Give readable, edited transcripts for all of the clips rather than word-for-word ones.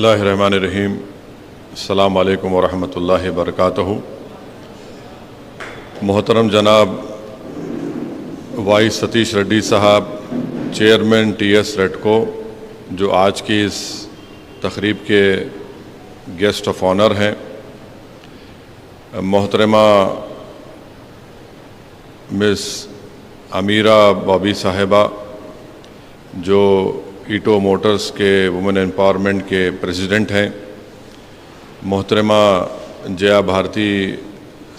اللہ الرحمن الرحیم. السلام علیکم ورحمۃ اللہ وبرکاتہ. محترم جناب وائی ستیش ریڈی صاحب، چیئرمین ٹی ایس ریڈکو، جو آج کی اس تقریب کے گیسٹ آف آنر ہیں. محترمہ مس امیرہ بابی صاحبہ، جو ایٹو موٹرز کے وومن امپاورمنٹ کے پریزیڈنٹ ہیں. محترمہ جیا بھارتی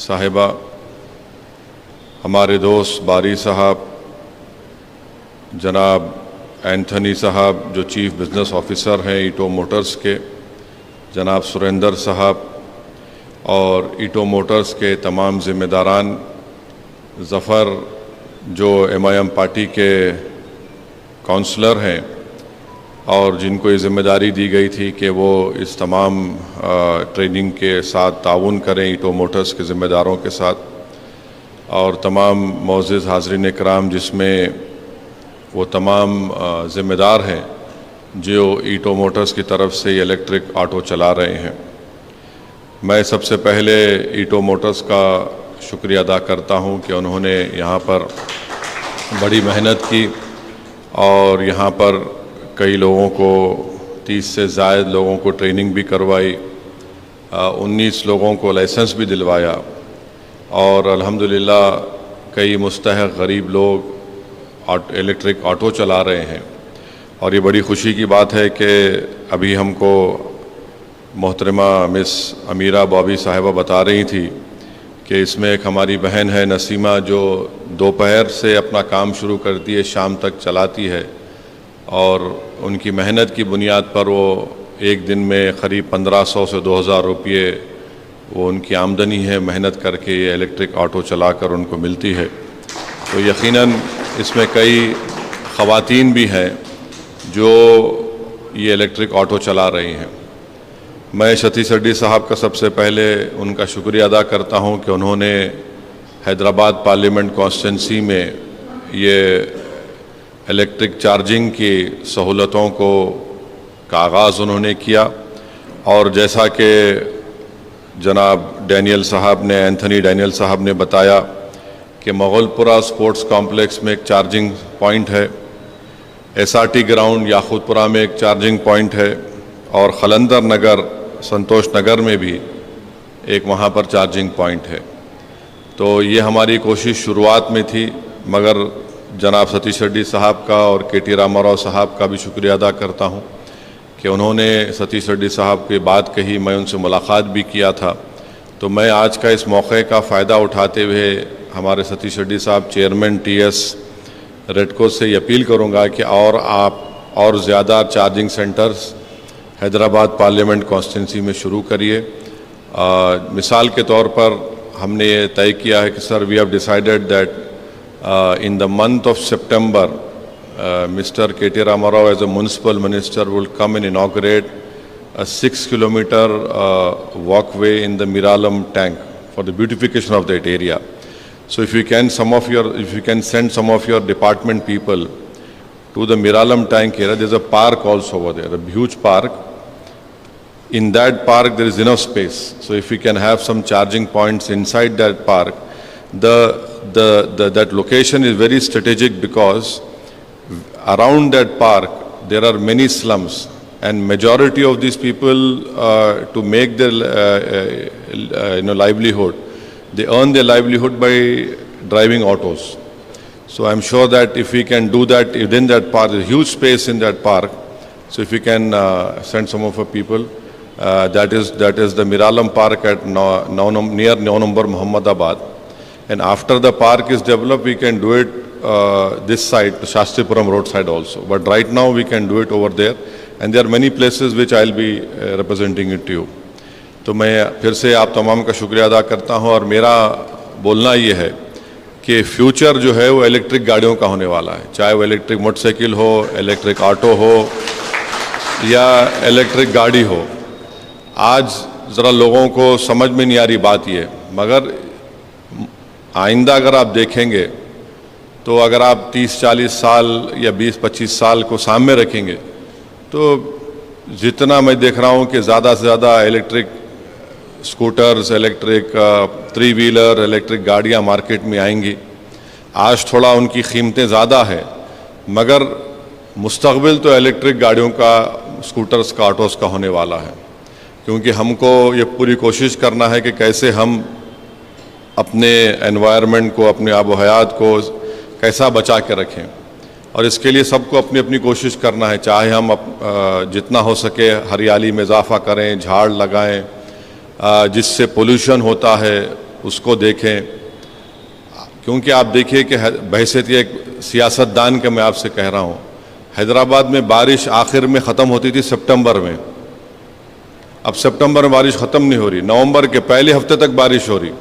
صاحبہ، ہمارے دوست باری صاحب، جناب اینتھنی صاحب جو چیف بزنس آفیسر ہیں ایٹو موٹرز کے، جناب سریندر صاحب، اور ایٹو موٹرز کے تمام ذمہ داران، ظفر جو ایم پارٹی کے کونسلر ہیں اور جن کو یہ ذمہ داری دی گئی تھی کہ وہ اس تمام ٹریننگ کے ساتھ تعاون کریں ایٹو موٹرز کے ذمہ داروں کے ساتھ، اور تمام معزز حاضرین کرام، جس میں وہ تمام ذمہ دار ہیں جو ایٹو موٹرز کی طرف سے یہ الیکٹرک آٹو چلا رہے ہیں. میں سب سے پہلے ایٹو موٹرز کا شکریہ ادا کرتا ہوں کہ انہوں نے یہاں پر بڑی محنت کی اور یہاں پر کئی لوگوں کو 30 سے زائد لوگوں کو ٹریننگ بھی کروائی، 19 لوگوں کو لائسنس بھی دلوایا، اور الحمدللہ کئی مستحق غریب لوگ الیکٹرک آٹو چلا رہے ہیں. اور یہ بڑی خوشی کی بات ہے کہ ابھی ہم کو محترمہ مس امیرہ بابی صاحبہ بتا رہی تھی کہ اس میں ایک ہماری بہن ہے نسیمہ، جو دوپہر سے اپنا کام شروع کرتی ہے، شام تک چلاتی ہے، اور ان کی محنت کی بنیاد پر وہ ایک دن میں قریب 1500 سے 2000 روپے وہ ان کی آمدنی ہے، محنت کر کے یہ الیکٹرک آٹو چلا کر ان کو ملتی ہے. تو یقیناً اس میں کئی خواتین بھی ہیں جو یہ الیکٹرک آٹو چلا رہی ہیں. میں ستیش ریڈی صاحب کا سب سے پہلے ان کا شکریہ ادا کرتا ہوں کہ انہوں نے حیدرآباد پارلیمنٹ کانسٹیٹنسی میں یہ الیکٹرک چارجنگ کی سہولتوں کا آغاز انہوں نے کیا. اور جیسا کہ جناب ڈینیل صاحب نے، اینتھنی ڈینیل صاحب نے بتایا کہ مغل پورہ سپورٹس کمپلیکس میں ایک چارجنگ پوائنٹ ہے، ایس آر ٹی گراؤنڈ یاقوت پورہ میں ایک چارجنگ پوائنٹ ہے، اور خلندر نگر سنتوش نگر میں بھی ایک وہاں پر چارجنگ پوائنٹ ہے. تو یہ ہماری کوشش شروعات میں تھی، مگر جناب ستیش ریڈی صاحب کا اور کے ٹی راما راؤ صاحب کا بھی شکریہ ادا کرتا ہوں کہ انہوں نے ستیش ریڈی صاحب کی بات کہی. میں ان سے ملاقات بھی کیا تھا. تو میں آج کا اس موقع کا فائدہ اٹھاتے ہوئے ہمارے ستیش ریڈی صاحب چیئرمین ٹی ایس ریڈکو سے یہ اپیل کروں گا کہ آپ اور زیادہ charging centres Hyderabad parliament constituency میں شروع کریے. مثال کے طور پر ہم نے یہ طے کیا ہے کہ sir we have decided that in the month of September, Mr. K T Rama Rao as a municipal minister will come and inaugurate a 6-kilometer walkway in the Miralam tank for the beautification of that area. So if you can send some of your department people to the Miralam tank area, there's a park also over there, a huge park. In that park there is enough space. So if we can have some charging points inside that park, that location is very strategic because around that park there are many slums, and majority of these people to make their livelihood, they earn their livelihood by driving autos. So I'm sure that if we can do that within that park, there's huge space in that park. So if we can send some of our people, that is the Miralam Park at near 9 number Muhammadabad. And after the park is developed, we can do it this side, Shastripuram road side also. But right now we can do it over there. And there are many places which I'll be representing it to you. تو میں پھر سے آپ تمام کا شکریہ ادا کرتا ہوں. اور میرا بولنا یہ ہے کہ فیوچر جو ہے وہ الیکٹرک گاڑیوں کا ہونے والا ہے، چاہے وہ الیکٹرک موٹر سائیکل ہو، الیکٹرک آٹو ہو یا الیکٹرک گاڑی ہو. آج ذرا لوگوں کو سمجھ میں نہیں آ رہی بات یہ، مگر آئندہ اگر آپ دیکھیں گے تو اگر آپ 30-40 سال یا 20-25 سال کو سامنے رکھیں گے تو جتنا میں دیکھ رہا ہوں کہ زیادہ سے زیادہ electric scooters, electric 3 wheeler, electric گاڑیاں مارکیٹ میں آئیں گی. آج تھوڑا ان کی قیمتیں زیادہ ہیں، مگر مستقبل تو الیکٹرک گاڑیوں کا، اسکوٹرز کا، آٹوز کا ہونے والا ہے. کیونکہ ہم کو یہ پوری کوشش کرنا ہے کہ کیسے ہم اپنے انوائرمنٹ کو، اپنے آب و حیات کو کیسا بچا کے رکھیں، اور اس کے لیے سب کو اپنی اپنی کوشش کرنا ہے. چاہے ہم جتنا ہو سکے ہریالی میں اضافہ کریں، جھاڑ لگائیں، جس سے پولوشن ہوتا ہے اس کو دیکھیں. کیونکہ آپ دیکھیے کہ بحیثیت ایک سیاستدان کے میں آپ سے کہہ رہا ہوں، حیدرآباد میں بارش آخر میں ختم ہوتی تھی سپٹمبر میں. اب سپٹمبر میں بارش ختم نہیں ہو رہی، نومبر کے پہلے ہفتے تک بارش ہو رہی.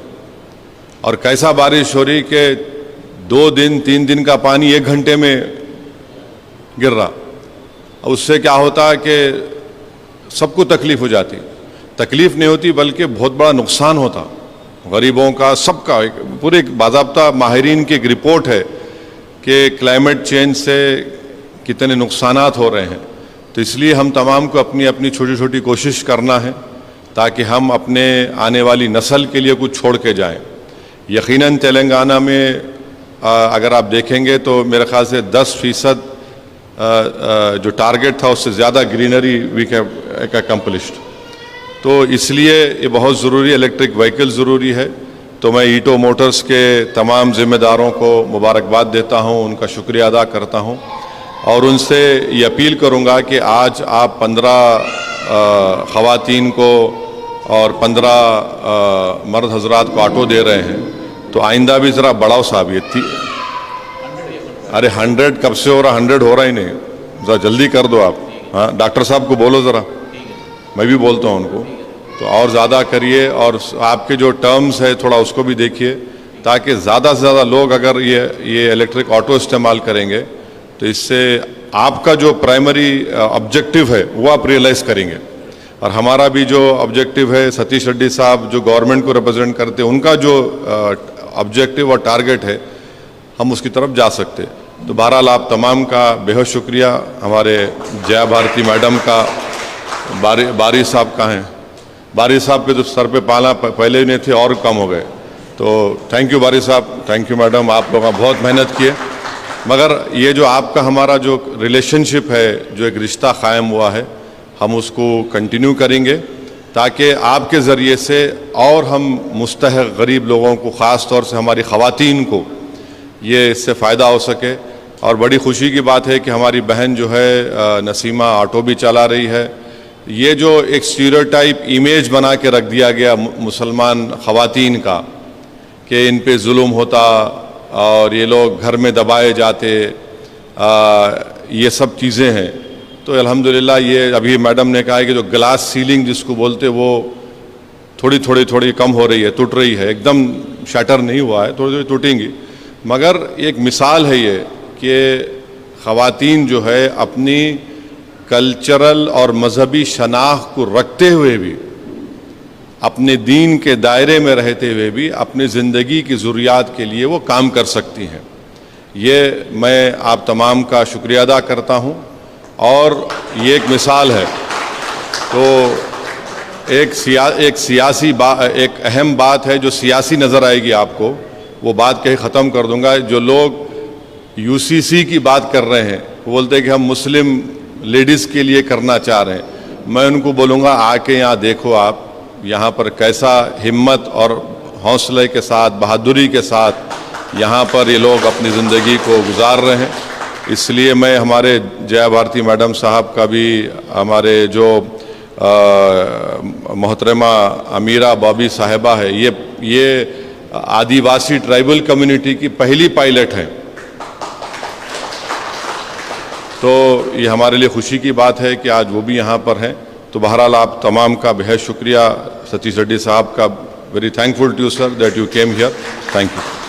اور کیسا بارش ہو رہی کہ 2 دن 3 دن کا پانی 1 گھنٹے میں گر رہا. اس سے کیا ہوتا ہے کہ سب کو تکلیف ہو جاتی. تکلیف نہیں ہوتی بلکہ بہت بڑا نقصان ہوتا غریبوں کا، سب کا. پورے باضابطہ ماہرین کی ایک رپورٹ ہے کہ کلائمیٹ چینج سے کتنے نقصانات ہو رہے ہیں. تو اس لیے ہم تمام کو اپنی اپنی چھوٹی چھوٹی کوشش کرنا ہے تاکہ ہم اپنے آنے والی نسل کے لیے کچھ چھوڑ کے جائیں. یقیناً تلنگانہ میں اگر آپ دیکھیں گے تو میرے خیال سے 10% جو ٹارگٹ تھا اس سے زیادہ گرینری وی ہیو اکمپلشڈ. تو اس لیے یہ بہت ضروری، الیکٹرک وہیکل ضروری ہے. تو میں ایٹو موٹرز کے تمام ذمہ داروں کو مبارکباد دیتا ہوں، ان کا شکریہ ادا کرتا ہوں، اور ان سے یہ اپیل کروں گا کہ آج آپ 15 خواتین کو اور 15 مرد حضرات کو آٹو دے رہے ہیں، تو آئندہ بھی ذرا بڑھاؤ صاحب. یہ ارے 100 کب سے ہو رہا، 100 ہو رہا ہی نہیں، ذرا جلدی کر دو آپ. ہاں ڈاکٹر صاحب کو بولو ذرا، میں بھی بولتا ہوں ان کو، تو اور زیادہ کریے. اور آپ کے جو ٹرمز ہے تھوڑا اس کو بھی دیکھیے تاکہ زیادہ سے زیادہ لوگ اگر یہ الیکٹرک آٹو استعمال کریں گے تو اس سے آپ کا جو پرائمری آبجیکٹیو ہے وہ آپ ریئلائز کریں گے. اور ہمارا بھی جو آبجیکٹیو ہے، ستیش ریڈی صاحب جو گورنمنٹ کو ریپرزینٹ کرتے ہیں، ان کا جو آبجیکٹیو اور ٹارگٹ ہے ہم اس کی طرف جا سکتے. تو بہرحال آپ تمام کا بہت شکریہ. ہمارے جیا بھارتی میڈم کا، باری صاحب کہاں ہیں؟ باری صاحب کے تو سر پہ پالا پہلے ہی نہیں تھے اور کم ہو گئے. تو تھینک یو باری صاحب، تھینک یو میڈم، آپ لوگوں نے بہت محنت کیے. مگر یہ جو آپ کا ہمارا جو ریلیشن شپ ہے، جو ایک رشتہ قائم ہوا ہے، ہم اس کو کنٹینیو کریں گے تاکہ آپ کے ذریعے سے اور ہم مستحق غریب لوگوں کو، خاص طور سے ہماری خواتین کو، یہ اس سے فائدہ ہو سکے. اور بڑی خوشی کی بات ہے کہ ہماری بہن جو ہے نسیمہ آٹو بھی چلا رہی ہے. یہ جو ایک اسٹیریوٹائپ امیج بنا کے رکھ دیا گیا مسلمان خواتین کا کہ ان پہ ظلم ہوتا اور یہ لوگ گھر میں دبائے جاتے، یہ سب چیزیں ہیں. تو الحمدللہ یہ ابھی میڈم نے کہا ہے کہ جو گلاس سیلنگ جس کو بولتے وہ تھوڑی کم ہو رہی ہے، ٹوٹ رہی ہے. ایک دم شیٹر نہیں ہوا ہے، تھوڑی ٹوٹیں گی. مگر ایک مثال ہے یہ کہ خواتین جو ہے اپنی کلچرل اور مذہبی شناخت کو رکھتے ہوئے بھی، اپنے دین کے دائرے میں رہتے ہوئے بھی اپنی زندگی کی ضروریات کے لیے وہ کام کر سکتی ہیں. یہ میں آپ تمام کا شکریہ ادا کرتا ہوں، اور یہ ایک مثال ہے. تو ایک اہم بات ہے جو سیاسی نظر آئے گی آپ کو، وہ بات کہیں ختم کر دوں گا. جو لوگ UCC کی بات کر رہے ہیں، وہ بولتے ہیں کہ ہم مسلم لیڈیز کے لیے کرنا چاہ رہے ہیں. میں ان کو بولوں گا آ کے یہاں دیکھو، آپ یہاں پر کیسا ہمت اور حوصلے کے ساتھ، بہادری کے ساتھ یہاں پر یہ لوگ اپنی زندگی کو گزار رہے ہیں. اس لیے میں ہمارے جیا بھارتی میڈم صاحب کا بھی، ہمارے جو محترمہ امیرہ بابی صاحبہ ہے، یہ آدیواسی ٹرائبل کمیونٹی کی پہلی پائلٹ ہیں. تو یہ ہمارے لیے خوشی کی بات ہے کہ آج وہ بھی یہاں پر ہیں. تو بہرحال آپ تمام کا بہت شکریہ. ستیش ریڈی صاحب کا very thankful to you sir that you came here. Thank you.